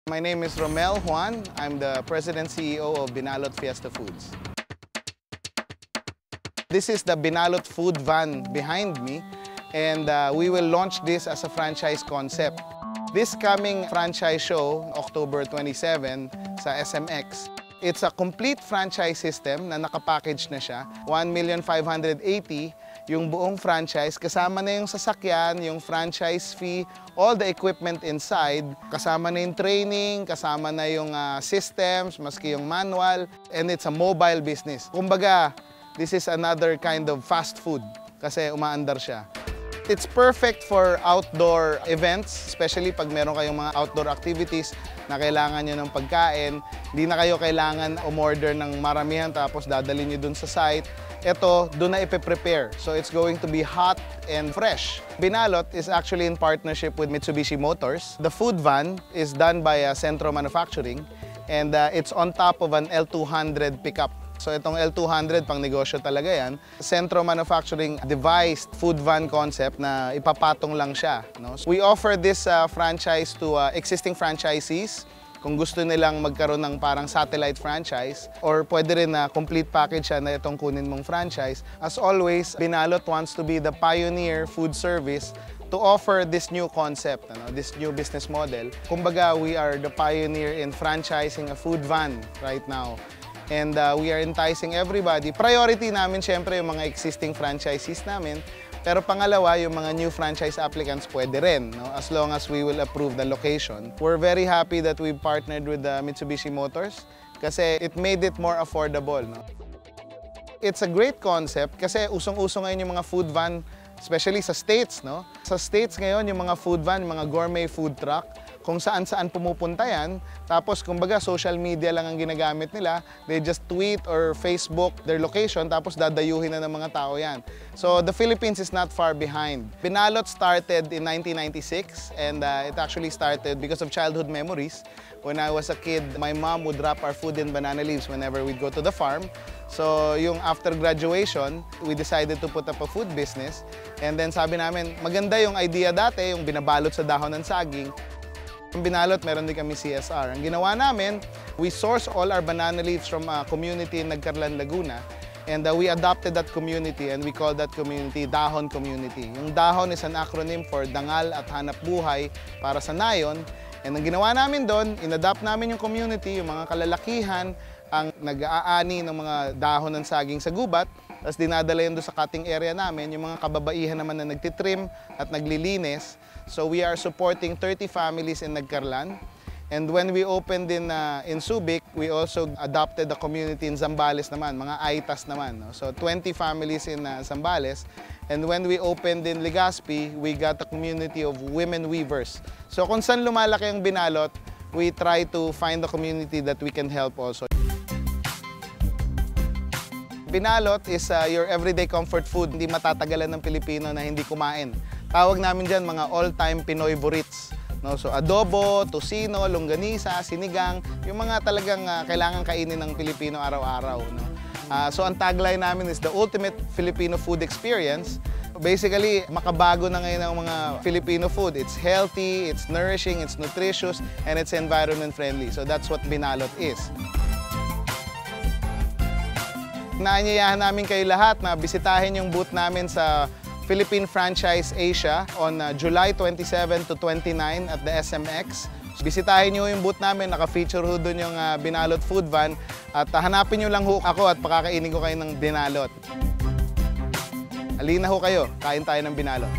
My name is Romel Juan. I'm the President CEO of Binalot Fiesta Foods. This is the Binalot food van behind me, and we will launch this as a franchise concept. This coming franchise show, October 27 sa SMX, it's a complete franchise system na nakapackage na siya. 1,580,000 yung buong franchise, kasama na yung sasakyan, yung franchise fee, all the equipment inside, kasama na yung training, kasama na yung systems, maski yung manual, and it's a mobile business. Kumbaga, this is another kind of fast food kasi umaandar siya. It's perfect for outdoor events, especially pag meron kayong mga outdoor activities na kailangan nyo ng pagkain. Hindi na kayo kailangan umorder ng maramihan tapos dadalhin nyo dun sa site. Ito, dun na ipe-prepare. So it's going to be hot and fresh. Binalot is actually in partnership with Mitsubishi Motors. The food van is done by Centro Manufacturing, and it's on top of an L200 pickup. So itong L200, pang negosyo talaga yan. Centro Manufacturing devised food van concept na ipapatong lang siya. No? We offer this franchise to existing franchisees kung gusto nilang magkaroon ng parang satellite franchise, or pwede rin na complete package siya na itong kunin mong franchise. As always, Binalot wants to be the pioneer food service to offer this new concept, this new business model. Kumbaga, we are the pioneer in franchising a food van right now. And we are enticing everybody. Priority namin siyempre yung mga existing franchisees namin. Pero pangalawa, yung mga new franchise applicants pwede rin, no? As long as we will approve the location. We're very happy that we partnered with Mitsubishi Motors kasi it made it more affordable. No? It's a great concept kasi usong-uso ngayon yung mga food van, especially sa States. No? Sa States ngayon, yung mga food van, yung mga gourmet food truck, kung saan-saan pumupunta yan. Tapos, kumbaga, social media lang ang ginagamit nila. They just tweet or Facebook their location, tapos dadayuhin na ng mga tao yan. So, the Philippines is not far behind. Binalot started in 1996, and it actually started because of childhood memories. When I was a kid, my mom would wrap our food in banana leaves whenever we'd go to the farm. So, yung after graduation, we decided to put up a food business. And then sabi namin, maganda yung idea dati, yung binabalot sa dahon ng saging. Ang Binalot, meron din kami CSR. Ang ginawa namin, we source all our banana leaves from a community in Nagcarlan, Laguna. And we adopted that community, and we call that community Dahon Community. Yung Dahon is an acronym for Dangal at Hanap Buhay para sa Nayon. And ang ginawa namin doon, in-adopt namin yung community, yung mga kalalakihan, ang nag-aani ng mga dahon ng saging sa gubat, tapos dinadala yun doon sa cutting area namin, yung mga kababaihan naman na nagtitrim at naglilinis. So we are supporting 30 families in Nagcarlan. And when we opened in Subic, we also adopted a community in Zambales naman, mga Aitas naman. No? So 20 families in Zambales. And when we opened in Legazpi, we got a community of women weavers. So kung saan lumalaki ang Binalot, we try to find a community that we can help also. Binalot is your everyday comfort food. Hindi matatagalan ng Pilipino na hindi kumain. Tawag namin dyan mga all-time Pinoy burrits. No? So adobo, tocino, longganisa, sinigang, yung mga talagang kailangan kainin ng Pilipino araw-araw. No? So ang tagline namin is the ultimate Filipino food experience. Basically, makabago na ngayon ang mga Filipino food. It's healthy, it's nourishing, it's nutritious, and it's environment friendly. So that's what Binalot is. Naanyayahan namin kayo lahat na bisitahin yung booth namin sa Philippine Franchise Asia on July 27 to 29 at the SMX. Bisitahin nyo yung booth namin, naka-feature ho doon yung Binalot food van, at hanapin nyo lang ho ako at pakakainin ko kayo ng Binalot. Halina ho kayo, kain tayo ng Binalot.